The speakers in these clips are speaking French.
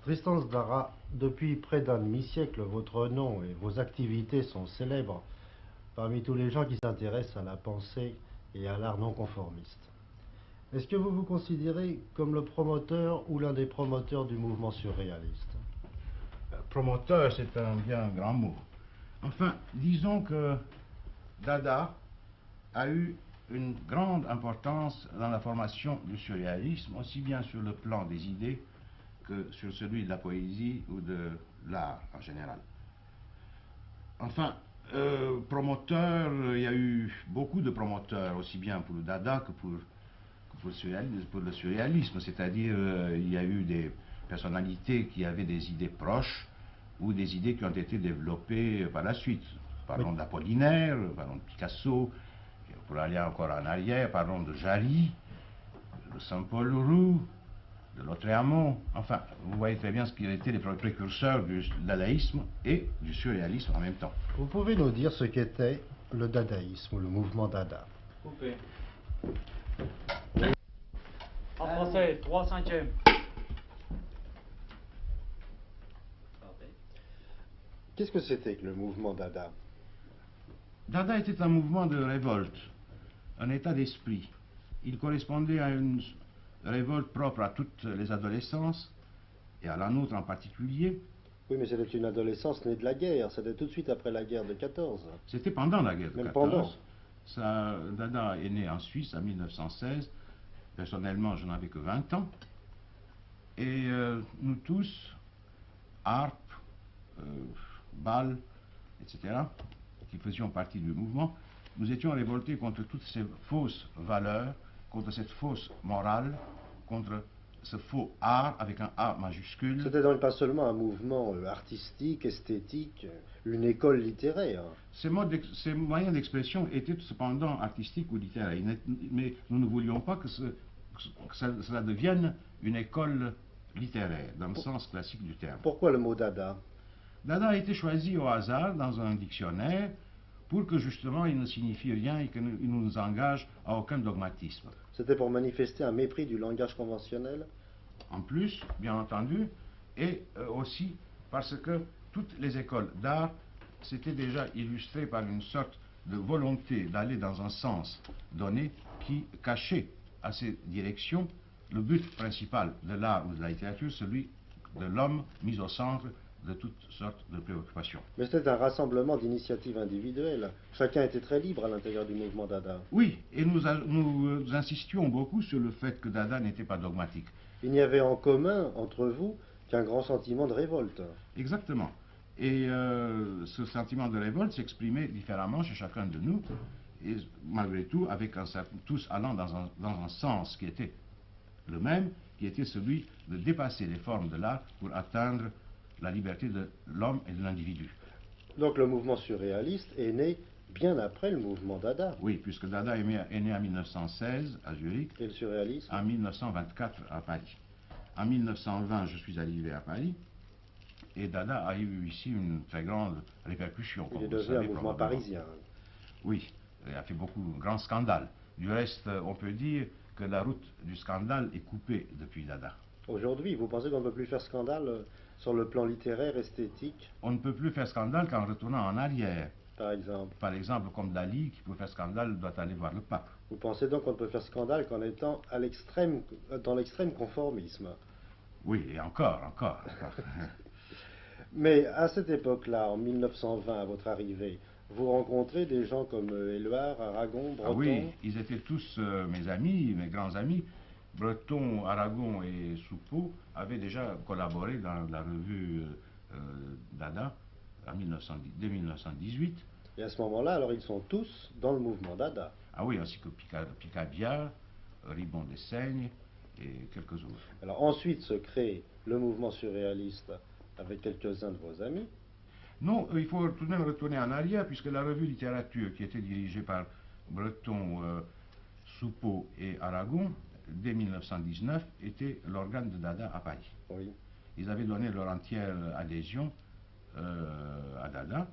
Tristan Tzara, depuis près d'un demi-siècle, votre nom et vos activités sont célèbres parmi tous les gens qui s'intéressent à la pensée et à l'art non conformiste. Est-ce que vous vous considérez comme le promoteur ou l'un des promoteurs du mouvement surréaliste? Promoteur, c'est un bien grand mot. Enfin, disons que Dada a eu une grande importance dans la formation du surréalisme, aussi bien sur le plan des idées que sur celui de la poésie ou de l'art en général. Enfin, promoteur, il y a eu beaucoup de promoteurs, aussi bien pour le Dada que pour le surréalisme, c'est-à-dire il y a eu des personnalités qui avaient des idées proches ou des idées qui ont été développées par la suite. Parlons d'Apollinaire, parlons de Picasso, pour aller encore en arrière, parlons de Jarry, de Saint-Paul Roux, de Lautréamont. Enfin, vous voyez très bien ce qui étaient les précurseurs du dadaïsme et du surréalisme en même temps. Vous pouvez nous dire ce qu'était le dadaïsme ou le mouvement Dada? Coupé. En français, 3/5. Qu'est-ce que c'était que le mouvement Dada? Dada était un mouvement de révolte, un état d'esprit. Il correspondait à une révolte propre à toutes les adolescences, et à la nôtre en particulier. Oui, mais c'était une adolescence née de la guerre, c'était tout de suite après la guerre de 14. C'était pendant la guerre de Même 14. Dada est né en Suisse en 1916. Personnellement, je n'avais que 20 ans. Et nous tous, harpe, bal, etc., qui faisions partie du mouvement, nous étions révoltés contre toutes ces fausses valeurs, contre cette fausse morale, contre ce faux art avec un A majuscule. C'était donc pas seulement un mouvement artistique, esthétique, une école littéraire. Ces moyens d'expression étaient cependant artistiques ou littéraires, mais nous ne voulions pas que cela devienne une école littéraire, dans le sens classique du terme. Pourquoi le mot Dada? Dada a été choisi au hasard dans un dictionnaire pour que justement il ne signifie rien et qu'il ne nous engage à aucun dogmatisme. C'était pour manifester un mépris du langage conventionnel? En plus, bien entendu, et aussi parce que toutes les écoles d'art s'étaient déjà illustrées par une sorte de volonté d'aller dans un sens donné qui cachait à ces directions le but principal de l'art ou de la littérature, celui de l'homme mis au centre de toutes sortes de préoccupations. Mais c'était un rassemblement d'initiatives individuelles. Chacun était très libre à l'intérieur du mouvement Dada. Oui, et nous insistions beaucoup sur le fait que Dada n'était pas dogmatique. Il n'y avait en commun, entre vous, qu'un grand sentiment de révolte. Exactement. Et ce sentiment de révolte s'exprimait différemment chez chacun de nous, et malgré tout, avec tous allant dans un sens qui était le même, qui était celui de dépasser les formes de l'art pour atteindre la liberté de l'homme et de l'individu. Donc le mouvement surréaliste est né bien après le mouvement Dada. Oui, puisque Dada est né en 1916 à Zurich. Et le surréalisme? En 1924 à Paris. En 1920, je suis arrivé à Paris, et Dada a eu ici une très grande répercussion. Il est devenu un mouvement parisien. Oui, il a fait beaucoup de grands scandales. Du reste, on peut dire que la route du scandale est coupée depuis Dada. Aujourd'hui, vous pensez qu'on ne peut plus faire scandale sur le plan littéraire, esthétique? On ne peut plus faire scandale qu'en retournant en arrière. Par exemple? Par exemple, comme Dali, qui pour faire scandale doit aller voir le pape. Vous pensez donc qu'on ne peut faire scandale qu'en étant dans l'extrême conformisme? Oui, et encore. Mais à cette époque-là, en 1920, à votre arrivée, vous rencontrez des gens comme Éluard, Aragon, Breton? Ah oui, ils étaient tous mes amis, mes grands amis. Breton, Aragon et Soupeau avaient déjà collaboré dans la revue Dada dès 1918. Et à ce moment-là, alors ils sont tous dans le mouvement Dada? Ah oui, ainsi que Picabia, Ribon d'Essaigne et quelques autres. Alors ensuite se crée le mouvement surréaliste avec quelques-uns de vos amis? Non, il faut tout de même retourner en arrière, puisque la revue littérature, qui était dirigée par Breton, Soupeau et Aragon, dès 1919, était l'organe de Dada à Paris. Oui. Ils avaient donné leur entière adhésion à Dada,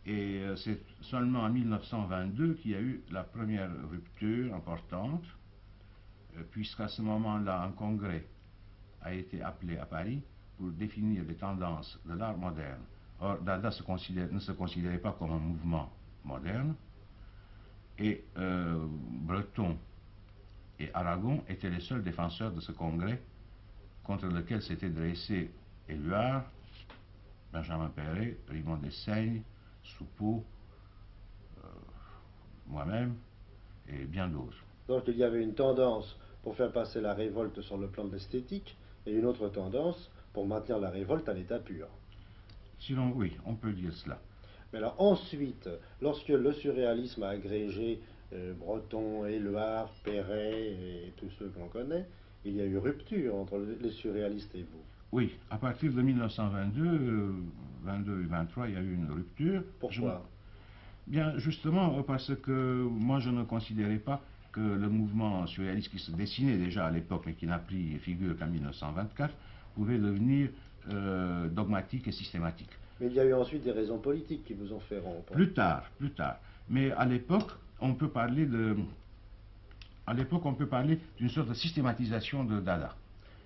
et c'est seulement en 1922 qu'il y a eu la première rupture importante, puisqu'à ce moment-là, un congrès a été appelé à Paris pour définir les tendances de l'art moderne. Or, Dada ne se considérait pas comme un mouvement moderne, et Breton et Aragon étaient les seuls défenseurs de ce congrès contre lequel s'étaient dressés Éluard, Benjamin Péret, Raymond Dessaigne, Soupeau, moi-même et bien d'autres. Donc il y avait une tendance pour faire passer la révolte sur le plan de l'esthétique et une autre tendance pour maintenir la révolte à l'état pur. Sinon, oui, on peut dire cela. Mais alors ensuite, lorsque le surréalisme a agrégé Breton, Éluard, Perret et tous ceux qu'on connaît, il y a eu rupture entre les surréalistes et vous. Oui, à partir de 1922, 22 et 23, il y a eu une rupture. Pourquoi? Bien, justement, parce que moi, je ne considérais pas que le mouvement surréaliste qui se dessinait déjà à l'époque, mais qui n'a pris figure qu'en 1924, pouvait devenir dogmatique et systématique. Mais il y a eu ensuite des raisons politiques qui vous ont fait rompre. Plus tard, plus tard. Mais à l'époque, on peut parler d'une sorte de systématisation de Dada.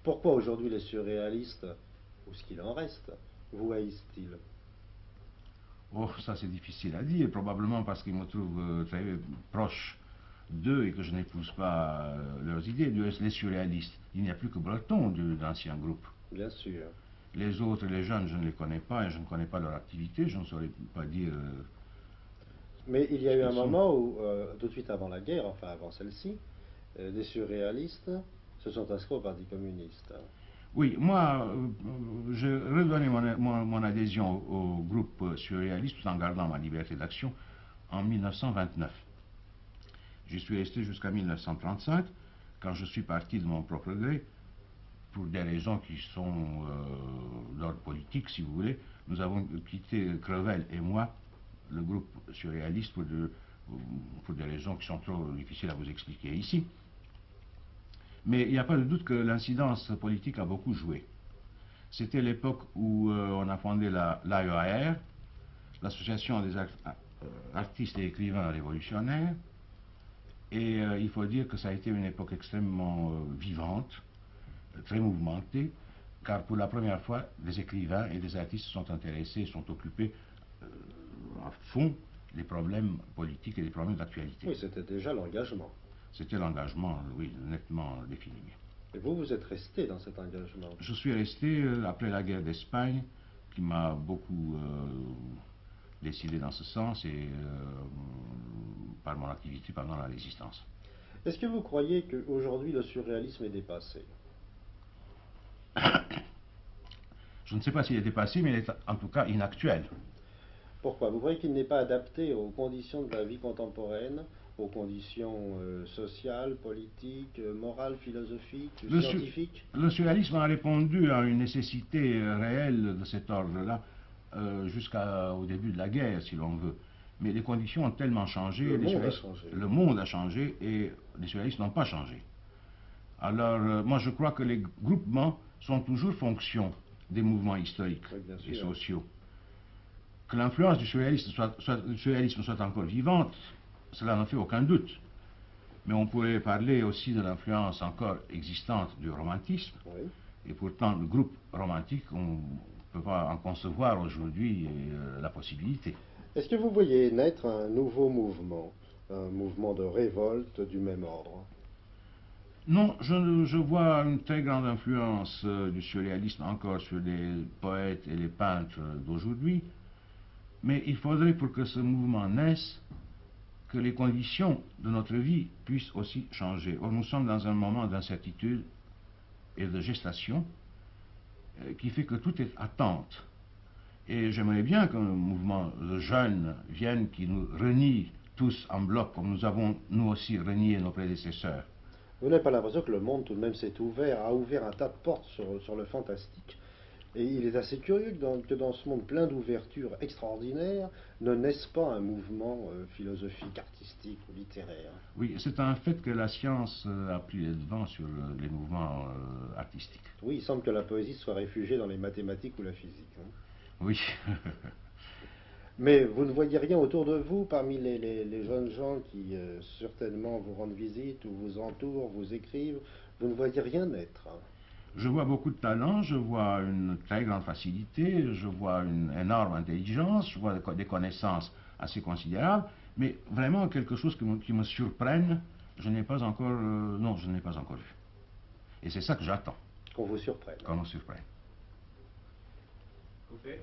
Pourquoi aujourd'hui les surréalistes, ou ce qu'il en reste, vous haïssent-ils? Oh, ça c'est difficile à dire, probablement parce qu'ils me trouvent très proche d'eux et que je n'épouse pas leurs idées. Les surréalistes, il n'y a plus que Breton d'anciens groupes. Bien sûr. Les autres, les jeunes, je ne les connais pas et je ne connais pas leur activité, je ne saurais pas dire... Mais il y a eu un moment où, tout de suite avant la guerre, enfin avant celle-ci, des surréalistes se sont inscrits au Parti communiste. Oui, moi, j'ai redonné mon adhésion au groupe surréaliste tout en gardant ma liberté d'action en 1929. J'y suis resté jusqu'à 1935, quand je suis parti de mon propre gré, pour des raisons qui sont d'ordre politique, si vous voulez. Nous avons quitté, Crevel et moi, le groupe surréaliste pour des raisons qui sont trop difficiles à vous expliquer ici. Mais il n'y a pas de doute que l'incidence politique a beaucoup joué. C'était l'époque où on a fondé l'AEAR, l'Association des artistes et écrivains révolutionnaires, et il faut dire que ça a été une époque extrêmement vivante, très mouvementée, car pour la première fois, des écrivains et des artistes se sont intéressés, sont occupés à fond des problèmes politiques et des problèmes d'actualité. Oui, c'était déjà l'engagement. C'était l'engagement, oui, nettement défini. Et vous, vous êtes resté dans cet engagement? Je suis resté après la guerre d'Espagne, qui m'a beaucoup décidé dans ce sens, et par mon activité pendant la résistance. Est-ce que vous croyez qu'aujourd'hui le surréalisme est dépassé? Je ne sais pas s'il est dépassé, mais il est en tout cas inactuel. Pourquoi? Vous croyez qu'il n'est pas adapté aux conditions de la vie contemporaine, aux conditions sociales, politiques, morales, philosophiques, scientifiques? Le surréalisme a répondu à une nécessité réelle de cet ordre-là jusqu'au début de la guerre, si l'on veut. Mais les conditions ont tellement changé, le monde a changé et les surréalistes n'ont pas changé. Alors, moi je crois que les groupements sont toujours fonction des mouvements historiques et sociaux. Que l'influence du surréalisme soit encore vivante, cela n'en fait aucun doute. Mais on pourrait parler aussi de l'influence encore existante du romantisme. Oui. Et pourtant, le groupe romantique, on ne peut pas en concevoir aujourd'hui la possibilité. Est-ce que vous voyez naître un nouveau mouvement, un mouvement de révolte du même ordre? Non, je vois une très grande influence du surréalisme encore sur les poètes et les peintres d'aujourd'hui. Mais il faudrait, pour que ce mouvement naisse, que les conditions de notre vie puissent aussi changer. Or, nous sommes dans un moment d'incertitude et de gestation qui fait que tout est attente. Et j'aimerais bien qu'un mouvement de jeunes vienne qui nous renie tous en bloc, comme nous avons nous aussi renié nos prédécesseurs. Vous n'avez pas l'impression que le monde tout de même s'est ouvert, a ouvert un tas de portes sur le fantastique? Et il est assez curieux que dans ce monde plein d'ouvertures extraordinaires, ne naisse pas un mouvement philosophique, artistique ou littéraire. Oui, c'est un fait que la science a pris les devants sur les mouvements artistiques. Oui, il semble que la poésie soit réfugiée dans les mathématiques ou la physique. Hein. Oui. Mais vous ne voyez rien autour de vous, parmi les jeunes gens qui certainement vous rendent visite ou vous entourent, vous écrivent, vous ne voyez rien naître. Hein. Je vois beaucoup de talent, je vois une très grande facilité, je vois une énorme intelligence, je vois des connaissances assez considérables, mais vraiment quelque chose qui me surprenne, je n'ai pas encore, non, je n'ai pas encore vu. Et c'est ça que j'attends. Qu'on vous surprenne. Qu'on nous surprenne. Coupé.